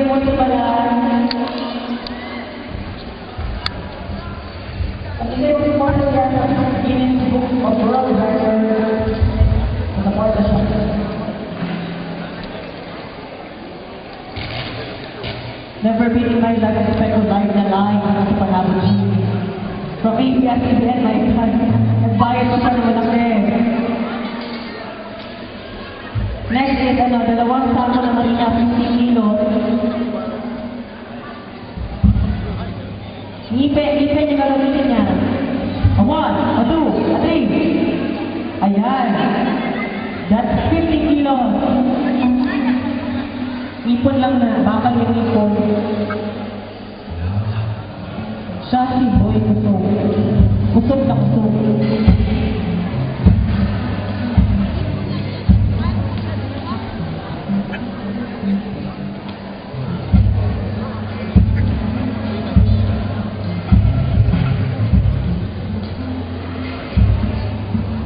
Amazing mo ito pala. At ito yung report niya sa Guinness Book of World Records. Support na siya. Never been in my life expect to live na live sa Panabot. From ABS-CBN, my God, nagbayad ko sa malaki. Next is, dalawang sako na marina, 50 kilos. Ngipe niya gagawin niya. A 1, a 2, a 3. Ayan. That's 50 kilos. Ipon lang na, bakal yung ipon. Siya si Boy Kusog. Kusog na kusog.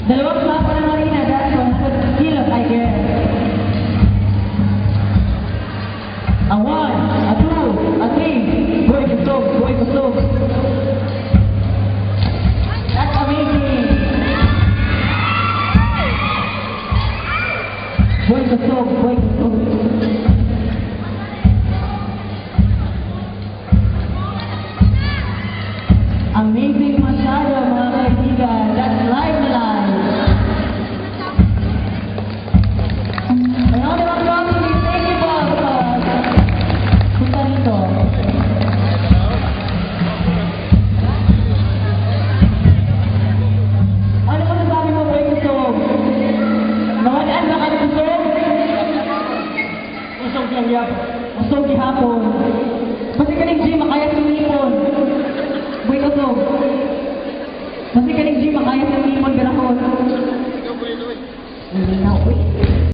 Dalawang sako na marina, that's 100 kilos, I guess. A 1, a 2, a 3. Boy Kusog, Boy Kusog. That's amazing. Boy Kusog, Boy Kusog. Amazing masyado mga kaibigan. That's live na live. Ayaw naman kami. Thank you po. Punta dito. Ano ba nasabi mo, Boy Kusog? Nawalaan ba kami kusog? Kusog lang yapon. Kusog gihapon. Kasi kaning gym, makaya sumipon. Boy Kusog.